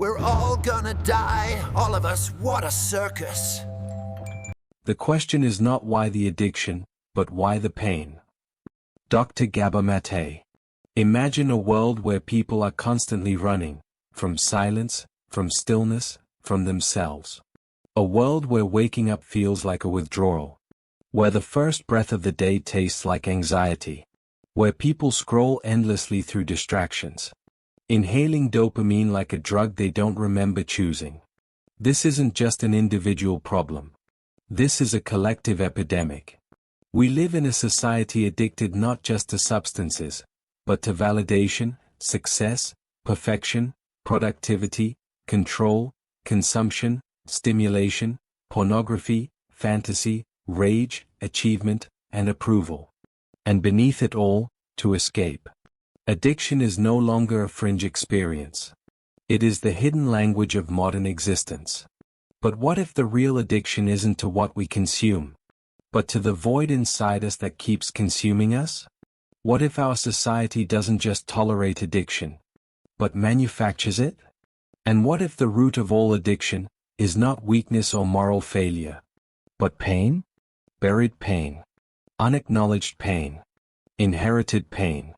We're all gonna die, all of us, what a circus. The question is not why the addiction, but why the pain. Dr. Gabor Maté. Imagine a world where people are constantly running, from silence, from stillness, from themselves. A world where waking up feels like a withdrawal. Where the first breath of the day tastes like anxiety. Where people scroll endlessly through distractions. Inhaling dopamine like a drug they don't remember choosing. This isn't just an individual problem. This is a collective epidemic. We live in a society addicted not just to substances, but to validation, success, perfection, productivity, control, consumption, stimulation, pornography, fantasy, rage, achievement, and approval. And beneath it all, to escape. Addiction is no longer a fringe experience. It is the hidden language of modern existence. But what if the real addiction isn't to what we consume, but to the void inside us that keeps consuming us? What if our society doesn't just tolerate addiction, but manufactures it? And what if the root of all addiction is not weakness or moral failure, but pain? Buried pain. Unacknowledged pain. Inherited pain.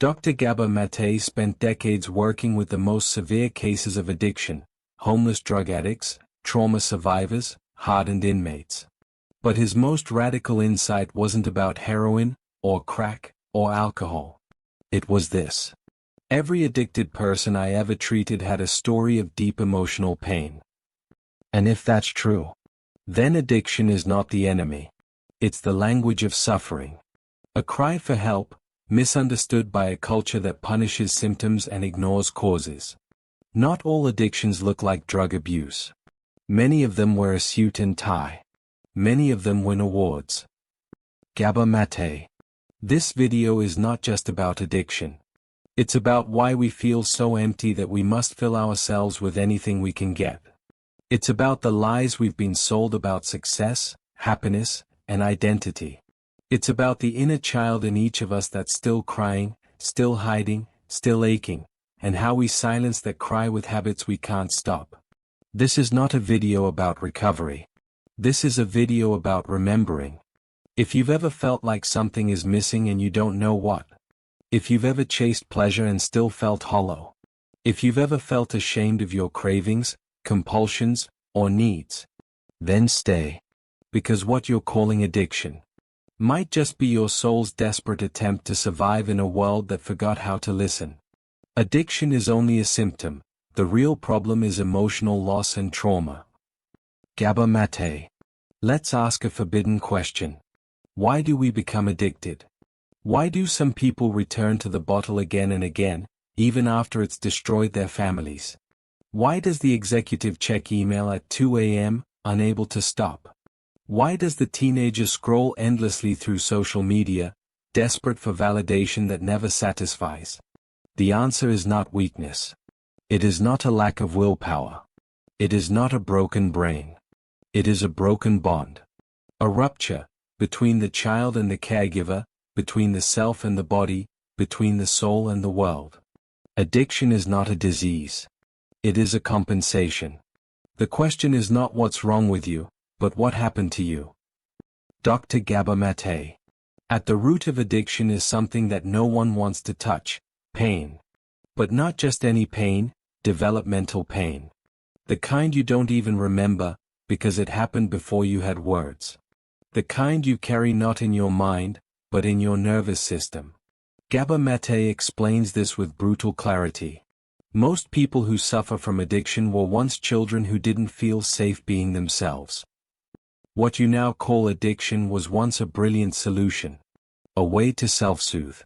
Dr. Gabor Maté spent decades working with the most severe cases of addiction, homeless drug addicts, trauma survivors, hardened inmates. But his most radical insight wasn't about heroin, or crack, or alcohol. It was this. Every addicted person I ever treated had a story of deep emotional pain. And if that's true, then addiction is not the enemy. It's the language of suffering. A cry for help, misunderstood by a culture that punishes symptoms and ignores causes. Not all addictions look like drug abuse. Many of them wear a suit and tie. Many of them win awards. Gabor Maté. This video is not just about addiction. It's about why we feel so empty that we must fill ourselves with anything we can get. It's about the lies we've been sold about success, happiness, and identity. It's about the inner child in each of us that's still crying, still hiding, still aching, and how we silence that cry with habits we can't stop. This is not a video about recovery. This is a video about remembering. If you've ever felt like something is missing and you don't know what. If you've ever chased pleasure and still felt hollow. If you've ever felt ashamed of your cravings, compulsions, or needs. Then stay. Because what you're calling addiction might just be your soul's desperate attempt to survive in a world that forgot how to listen. Addiction is only a symptom. The real problem is emotional loss and trauma. Gabor Maté. Let's ask a forbidden question. Why do we become addicted? Why do some people return to the bottle again and again, even after it's destroyed their families? Why does the executive check email at 2 a.m., unable to stop? Why does the teenager scroll endlessly through social media, desperate for validation that never satisfies? The answer is not weakness. It is not a lack of willpower. It is not a broken brain. It is a broken bond. A rupture, between the child and the caregiver, between the self and the body, between the soul and the world. Addiction is not a disease. It is a compensation. The question is not what's wrong with you, but what happened to you? Dr. Gabor Maté. At the root of addiction is something that no one wants to touch, pain. But not just any pain, developmental pain. The kind you don't even remember, because it happened before you had words. The kind you carry not in your mind, but in your nervous system. Gabor Maté explains this with brutal clarity. Most people who suffer from addiction were once children who didn't feel safe being themselves. What you now call addiction was once a brilliant solution. A way to self-soothe.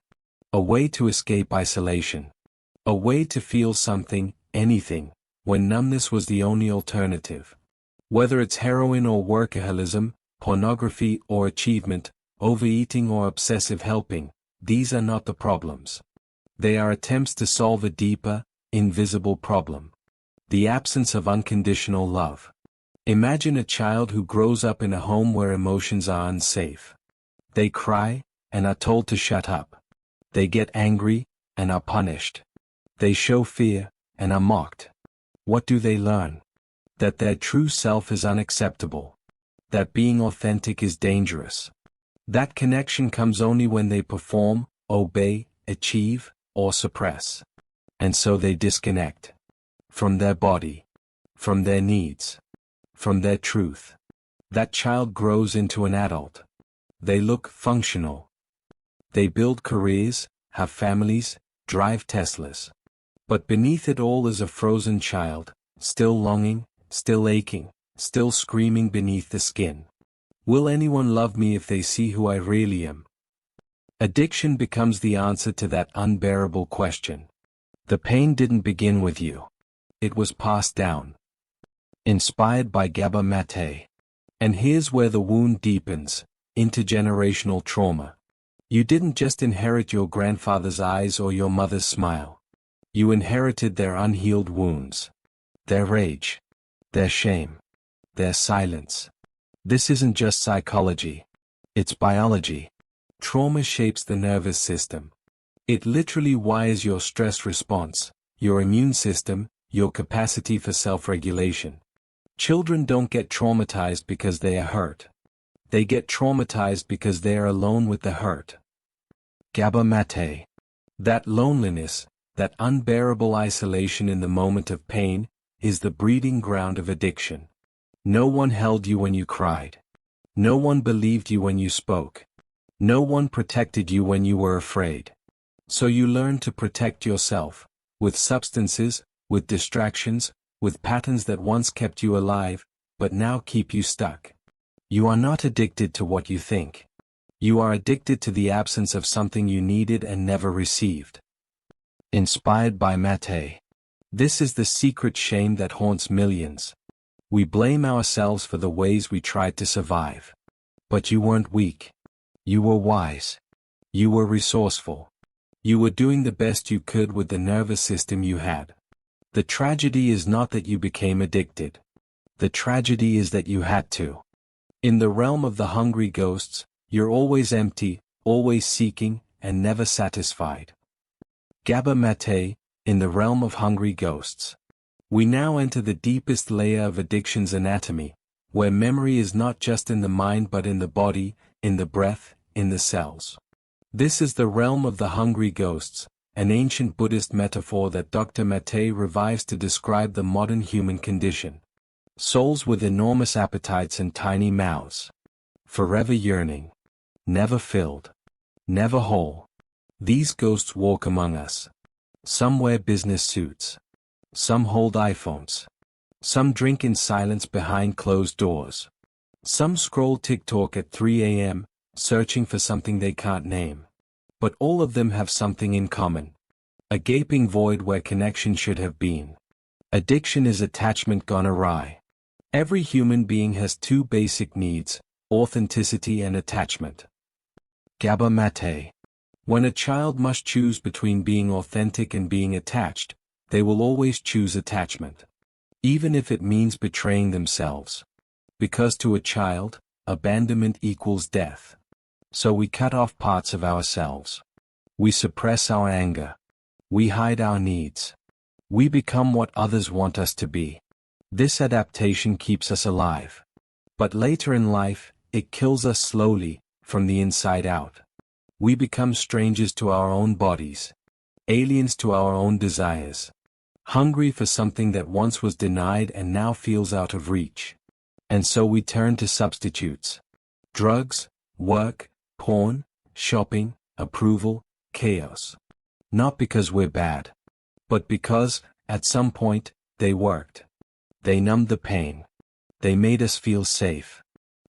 A way to escape isolation. A way to feel something, anything, when numbness was the only alternative. Whether it's heroin or workaholism, pornography or achievement, overeating or obsessive helping, these are not the problems. They are attempts to solve a deeper, invisible problem. The absence of unconditional love. Imagine a child who grows up in a home where emotions are unsafe. They cry, and are told to shut up. They get angry, and are punished. They show fear, and are mocked. What do they learn? That their true self is unacceptable. That being authentic is dangerous. That connection comes only when they perform, obey, achieve, or suppress. And so they disconnect. From their body. From their needs. From their truth. That child grows into an adult. They look functional. They build careers, have families, drive Teslas. But beneath it all is a frozen child, still longing, still aching, still screaming beneath the skin. Will anyone love me if they see who I really am? Addiction becomes the answer to that unbearable question. The pain didn't begin with you. It was passed down. Inspired by Gabor Maté. And here's where the wound deepens, intergenerational trauma. You didn't just inherit your grandfather's eyes or your mother's smile. You inherited their unhealed wounds. Their rage. Their shame. Their silence. This isn't just psychology. It's biology. Trauma shapes the nervous system. It literally wires your stress response, your immune system, your capacity for self-regulation. Children don't get traumatized because they are hurt. They get traumatized because they are alone with the hurt. Gabor Maté. That loneliness, that unbearable isolation in the moment of pain, is the breeding ground of addiction. No one held you when you cried. No one believed you when you spoke. No one protected you when you were afraid. So you learn to protect yourself, with substances, with distractions, with patterns that once kept you alive, but now keep you stuck. You are not addicted to what you think. You are addicted to the absence of something you needed and never received. Inspired by Maté. This is the secret shame that haunts millions. We blame ourselves for the ways we tried to survive. But you weren't weak. You were wise. You were resourceful. You were doing the best you could with the nervous system you had. The tragedy is not that you became addicted. The tragedy is that you had to. In the realm of the hungry ghosts, you're always empty, always seeking, and never satisfied. Gabor Maté, in the realm of hungry ghosts. We now enter the deepest layer of addiction's anatomy, where memory is not just in the mind but in the body, in the breath, in the cells. This is the realm of the hungry ghosts, an ancient Buddhist metaphor that Dr. Maté revives to describe the modern human condition. Souls with enormous appetites and tiny mouths. Forever yearning. Never filled. Never whole. These ghosts walk among us. Some wear business suits. Some hold iPhones. Some drink in silence behind closed doors. Some scroll TikTok at 3 a.m., searching for something they can't name. But all of them have something in common. A gaping void where connection should have been. Addiction is attachment gone awry. Every human being has two basic needs, authenticity and attachment. Gabor Maté. When a child must choose between being authentic and being attached, they will always choose attachment. Even if it means betraying themselves. Because to a child, abandonment equals death. So we cut off parts of ourselves. We suppress our anger. We hide our needs. We become what others want us to be. This adaptation keeps us alive. But later in life, it kills us slowly, from the inside out. We become strangers to our own bodies. Aliens to our own desires. Hungry for something that once was denied and now feels out of reach. And so we turn to substitutes. Drugs, work, porn, shopping, approval, chaos. Not because we're bad. But because, at some point, they worked. They numbed the pain. They made us feel safe.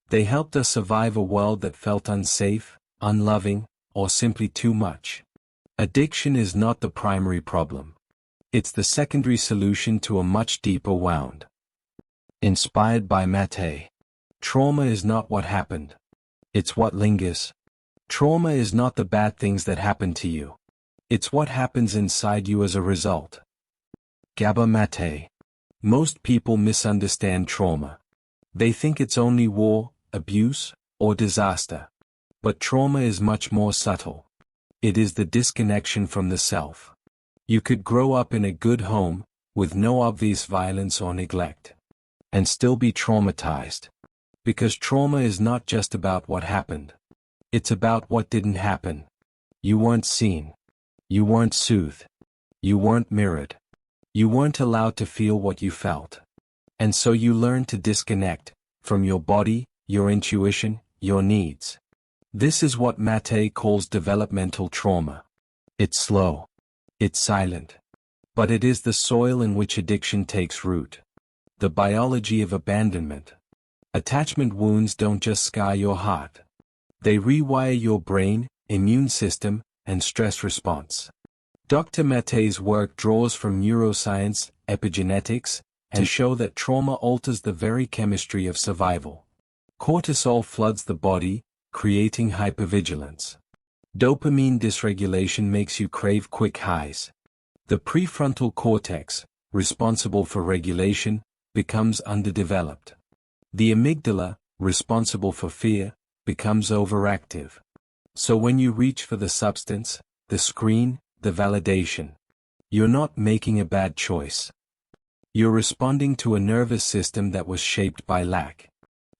They helped us survive a world that felt unsafe, unloving, or simply too much. Addiction is not the primary problem. It's the secondary solution to a much deeper wound. Inspired by Maté. Trauma is not what happened. It's what lingers. Trauma is not the bad things that happen to you. It's what happens inside you as a result. Gabor Maté. Most people misunderstand trauma. They think it's only war, abuse, or disaster. But trauma is much more subtle. It is the disconnection from the self. You could grow up in a good home, with no obvious violence or neglect, and still be traumatized. Because trauma is not just about what happened. It's about what didn't happen. You weren't seen. You weren't soothed. You weren't mirrored. You weren't allowed to feel what you felt. And so you learn to disconnect from your body, your intuition, your needs. This is what Maté calls developmental trauma. It's slow. It's silent. But it is the soil in which addiction takes root. The biology of abandonment. Attachment wounds don't just scar your heart. They rewire your brain, immune system, and stress response. Dr. Maté's work draws from neuroscience, epigenetics, to show that trauma alters the very chemistry of survival. Cortisol floods the body, creating hypervigilance. Dopamine dysregulation makes you crave quick highs. The prefrontal cortex, responsible for regulation, becomes underdeveloped. The amygdala, responsible for fear, becomes overactive. So when you reach for the substance, the screen, the validation, you're not making a bad choice. You're responding to a nervous system that was shaped by lack.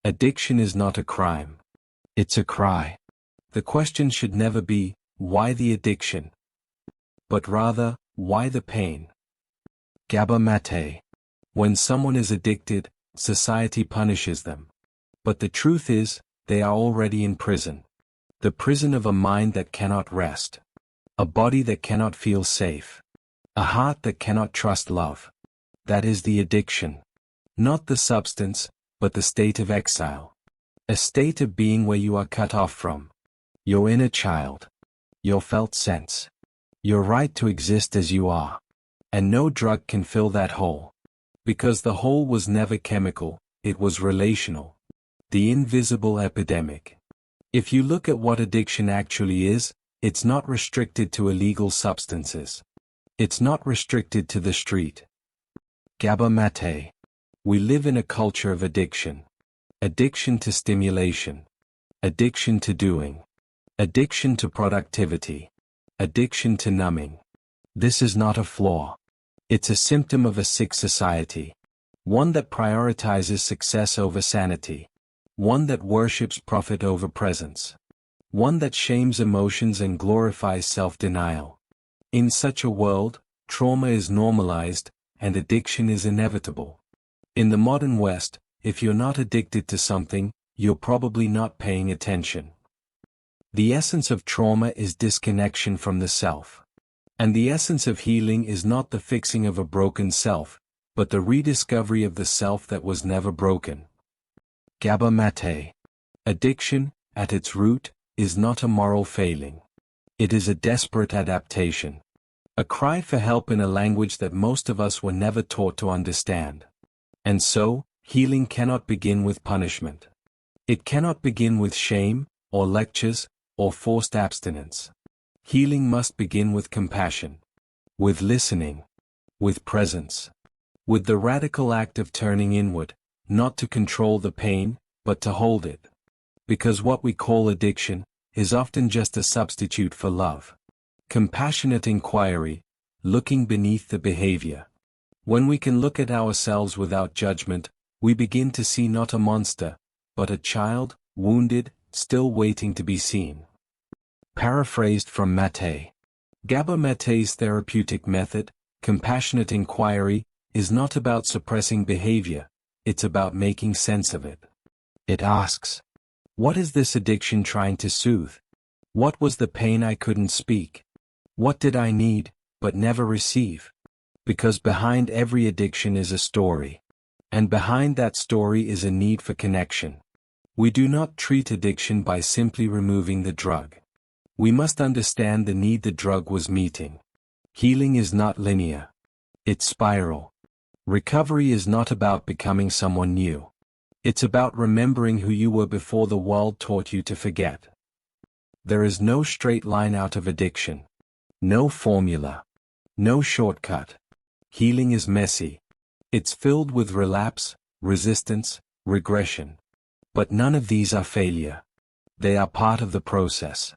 Addiction is not a crime. It's a cry. The question should never be, why the addiction? But rather, why the pain? Gabor Maté. When someone is addicted, society punishes them. But the truth is, they are already in prison. The prison of a mind that cannot rest. A body that cannot feel safe. A heart that cannot trust love. That is the addiction. Not the substance, but the state of exile. A state of being where you are cut off from your inner child, your felt sense, your right to exist as you are. And no drug can fill that hole. Because the hole was never chemical, it was relational. The invisible epidemic. If you look at what addiction actually is, it's not restricted to illegal substances. It's not restricted to the street. Gabor Maté. We live in a culture of addiction. Addiction to stimulation. Addiction to doing. Addiction to productivity. Addiction to numbing. This is not a flaw. It's a symptom of a sick society. One that prioritizes success over sanity. One that worships profit over presence. One that shames emotions and glorifies self-denial. In such a world, trauma is normalized, and addiction is inevitable. In the modern West, if you're not addicted to something, you're probably not paying attention. The essence of trauma is disconnection from the self. And the essence of healing is not the fixing of a broken self, but the rediscovery of the self that was never broken. Gabor Maté. Addiction, at its root, is not a moral failing. It is a desperate adaptation. A cry for help in a language that most of us were never taught to understand. And so, healing cannot begin with punishment. It cannot begin with shame, or lectures, or forced abstinence. Healing must begin with compassion. With listening. With presence. With the radical act of turning inward, not to control the pain, but to hold it. Because what we call addiction is often just a substitute for love. Compassionate inquiry, looking beneath the behavior. When we can look at ourselves without judgment, we begin to see not a monster, but a child, wounded, still waiting to be seen. Paraphrased from Maté. Gabor Maté's therapeutic method, compassionate inquiry, is not about suppressing behavior, it's about making sense of it. It asks, what is this addiction trying to soothe? What was the pain I couldn't speak? What did I need, but never receive? Because behind every addiction is a story. And behind that story is a need for connection. We do not treat addiction by simply removing the drug. We must understand the need the drug was meeting. Healing is not linear. It's spiral. Recovery is not about becoming someone new. It's about remembering who you were before the world taught you to forget. There is no straight line out of addiction. No formula. No shortcut. Healing is messy. It's filled with relapse, resistance, regression. But none of these are failure. They are part of the process.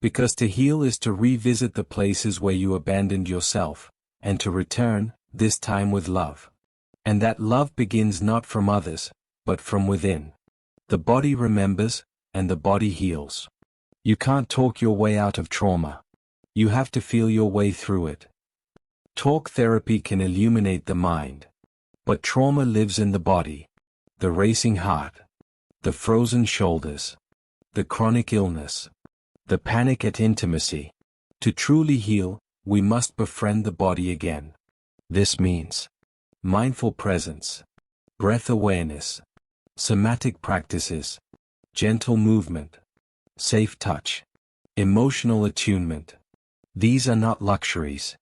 Because to heal is to revisit the places where you abandoned yourself, and to return, this time with love. And that love begins not from others, but from within. The body remembers, and the body heals. You can't talk your way out of trauma. You have to feel your way through it. Talk therapy can illuminate the mind. But trauma lives in the body. The racing heart. The frozen shoulders. The chronic illness. The panic at intimacy. To truly heal, we must befriend the body again. This means mindful presence, breath awareness, somatic practices, gentle movement, safe touch, emotional attunement. These are not luxuries.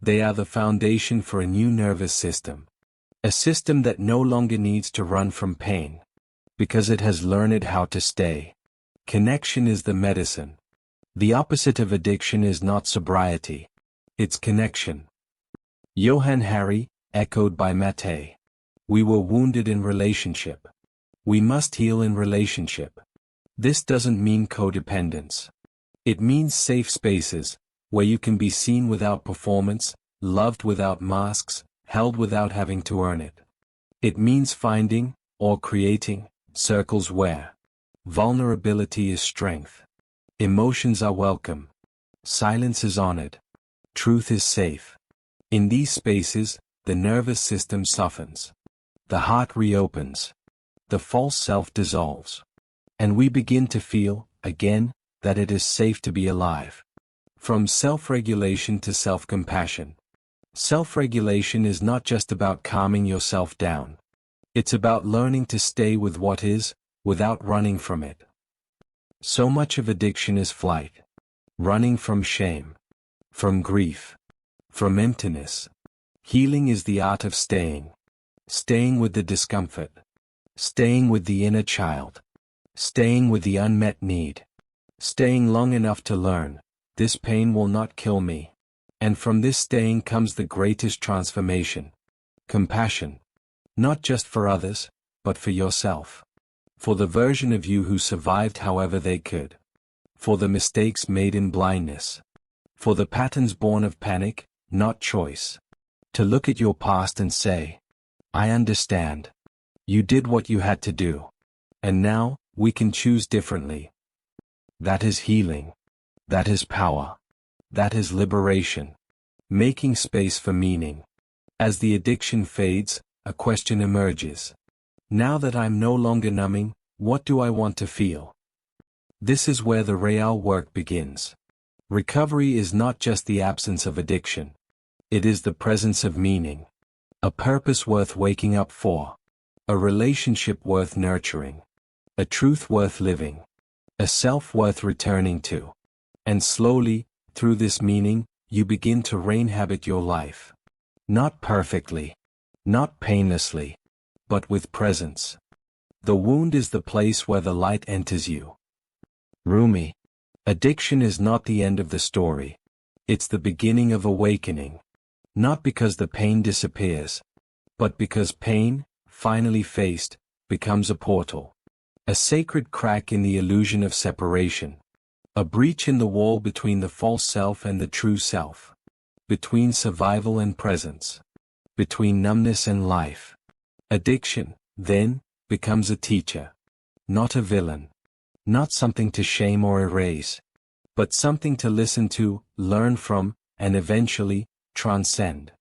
They are the foundation for a new nervous system. A system that no longer needs to run from pain, because it has learned how to stay. Connection is the medicine. The opposite of addiction is not sobriety. It's connection. Johann Hari, echoed by Maté. We were wounded in relationship. We must heal in relationship. This doesn't mean codependence. It means safe spaces, where you can be seen without performance, loved without masks, held without having to earn it. It means finding, or creating, circles where vulnerability is strength. Emotions are welcome. Silence is honored. Truth is safe. In these spaces, the nervous system softens. The heart reopens. The false self dissolves. And we begin to feel, again, that it is safe to be alive. From self-regulation to self-compassion. Self-regulation is not just about calming yourself down. It's about learning to stay with what is, without running from it. So much of addiction is flight. Running from shame. From grief. From emptiness. Healing is the art of staying. Staying with the discomfort. Staying with the inner child. Staying with the unmet need. Staying long enough to learn, this pain will not kill me. And from this staying comes the greatest transformation. Compassion. Not just for others, but for yourself. For the version of you who survived however they could. For the mistakes made in blindness. For the patterns born of panic, not choice. To look at your past and say, I understand. You did what you had to do. And now, we can choose differently. That is healing. That is power. That is liberation. Making space for meaning. As the addiction fades, a question emerges. Now that I'm no longer numbing, what do I want to feel? This is where the real work begins. Recovery is not just the absence of addiction. It is the presence of meaning. A purpose worth waking up for. A relationship worth nurturing. A truth worth living. A self worth returning to. And slowly, through this meaning, you begin to re-inhabit your life. Not perfectly. Not painlessly. But with presence. The wound is the place where the light enters you. Rumi. Addiction is not the end of the story. It's the beginning of awakening. Not because the pain disappears, but because pain, finally faced, becomes a portal. A sacred crack in the illusion of separation. A breach in the wall between the false self and the true self. Between survival and presence. Between numbness and life. Addiction, then, becomes a teacher. Not a villain. Not something to shame or erase. But something to listen to, learn from, and eventually, transcend.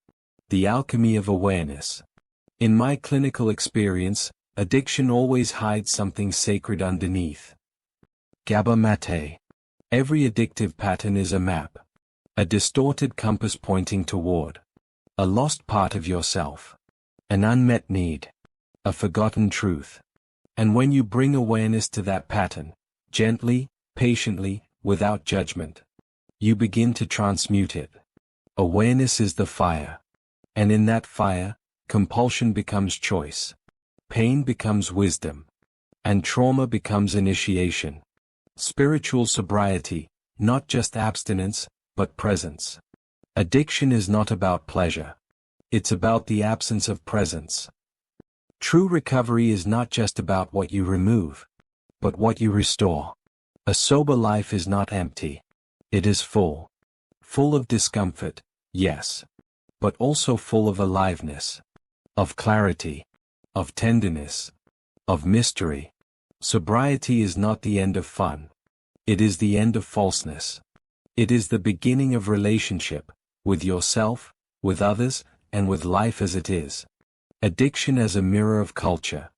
The alchemy of awareness. In my clinical experience, addiction always hides something sacred underneath. Gabor Maté. Every addictive pattern is a map. A distorted compass pointing toward. A lost part of yourself. An unmet need. A forgotten truth. And when you bring awareness to that pattern, gently, patiently, without judgment, you begin to transmute it. Awareness is the fire. And in that fire, compulsion becomes choice. Pain becomes wisdom. And trauma becomes initiation. Spiritual sobriety, not just abstinence, but presence. Addiction is not about pleasure. It's about the absence of presence. True recovery is not just about what you remove, but what you restore. A sober life is not empty. It is full. Full of discomfort, yes. but also full of aliveness, of clarity, of tenderness, of mystery. Sobriety is not the end of fun. It is the end of falseness. It is the beginning of relationship, with yourself, with others, and with life as it is. Addiction as a mirror of culture.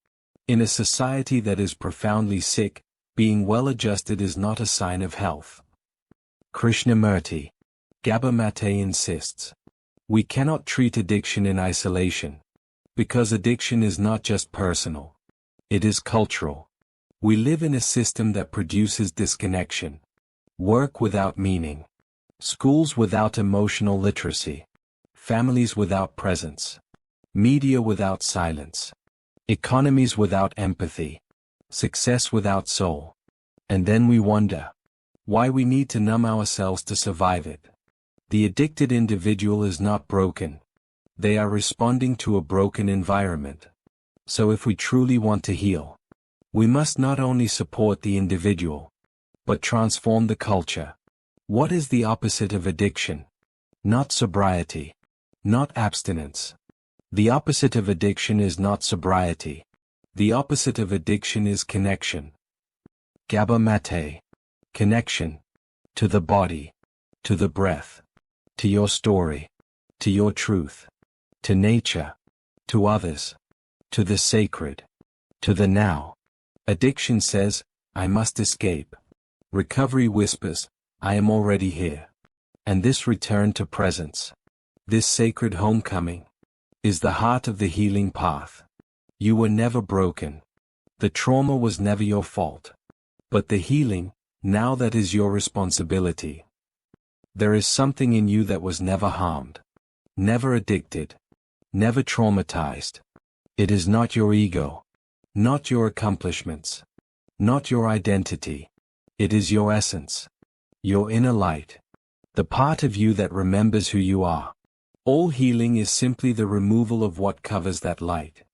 In a society that is profoundly sick, being well-adjusted is not a sign of health. Krishnamurti. Gabor Maté insists. We cannot treat addiction in isolation. Because addiction is not just personal. It is cultural. We live in a system that produces disconnection. Work without meaning. Schools without emotional literacy. Families without presence. Media without silence. Economies without empathy. Success without soul. And then we wonder why we need to numb ourselves to survive it. The addicted individual is not broken. They are responding to a broken environment. So if we truly want to heal, we must not only support the individual, but transform the culture. What is the opposite of addiction? Not sobriety. Not abstinence. The opposite of addiction is not sobriety. The opposite of addiction is connection. Gabor Maté. Connection. To the body. To the breath. To your story. To your truth. To nature. To others. To the sacred. To the now. Addiction says, I must escape. Recovery whispers, I am already here. And this return to presence, this sacred homecoming, is the heart of the healing path. You were never broken. The trauma was never your fault. But the healing, now that is your responsibility. There is something in you that was never harmed. Never addicted. Never traumatized. It is not your ego. Not your accomplishments. Not your identity. It is your essence. Your inner light. The part of you that remembers who you are. All healing is simply the removal of what covers that light.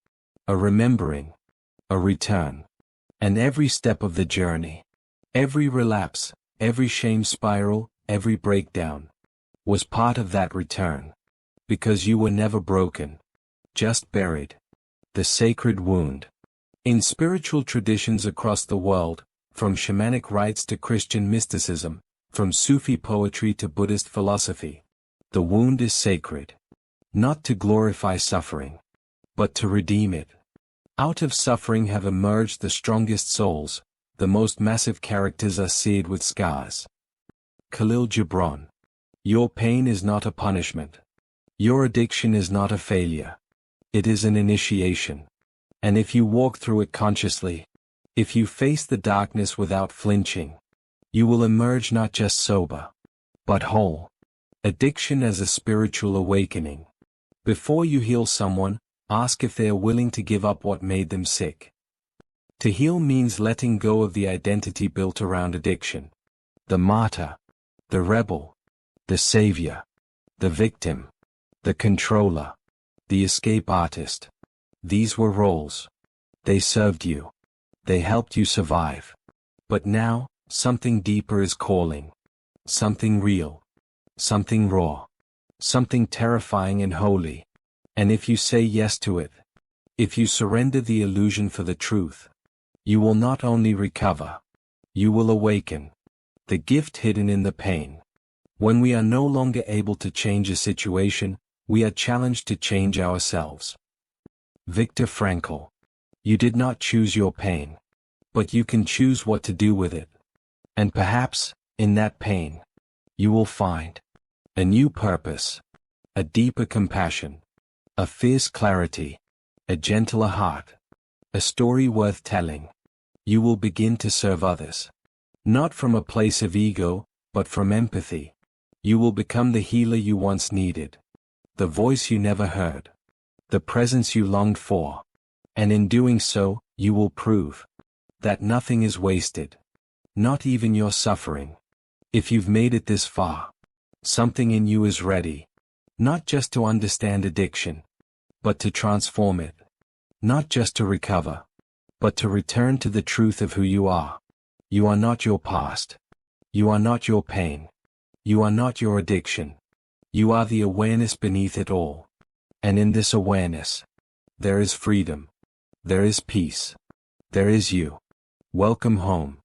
A remembering. A return. And every step of the journey. Every relapse, every shame spiral, every breakdown, was part of that return. Because you were never broken. Just buried. The sacred wound. In spiritual traditions across the world, from shamanic rites to Christian mysticism, from Sufi poetry to Buddhist philosophy, the wound is sacred. Not to glorify suffering, but to redeem it. Out of suffering have emerged the strongest souls, the most massive characters are seared with scars. Khalil Gibran. Your pain is not a punishment. Your addiction is not a failure. It is an initiation. And if you walk through it consciously, if you face the darkness without flinching, you will emerge not just sober, but whole. Addiction as a spiritual awakening. Before you heal someone, ask if they are willing to give up what made them sick. To heal means letting go of the identity built around addiction. The martyr, the rebel, the savior, the victim, the controller, the escape artist. These were roles. They served you. They helped you survive. But now, something deeper is calling. Something real. Something raw. Something terrifying and holy. And if you say yes to it, if you surrender the illusion for the truth, you will not only recover, you will awaken. The gift hidden in the pain. When we are no longer able to change a situation, we are challenged to change ourselves. Viktor Frankl. You did not choose your pain, but you can choose what to do with it. And perhaps, in that pain, you will find a new purpose, a deeper compassion, a fierce clarity, a gentler heart, a story worth telling. You will begin to serve others. Not from a place of ego, but from empathy. You will become the healer you once needed. The voice you never heard. The presence you longed for. And in doing so, you will prove that nothing is wasted. Not even your suffering. If you've made it this far, something in you is ready. Not just to understand addiction, but to transform it. Not just to recover, but to return to the truth of who you are. You are not your past. You are not your pain. You are not your addiction. You are the awareness beneath it all. And in this awareness, there is freedom. There is peace. There is you. Welcome home.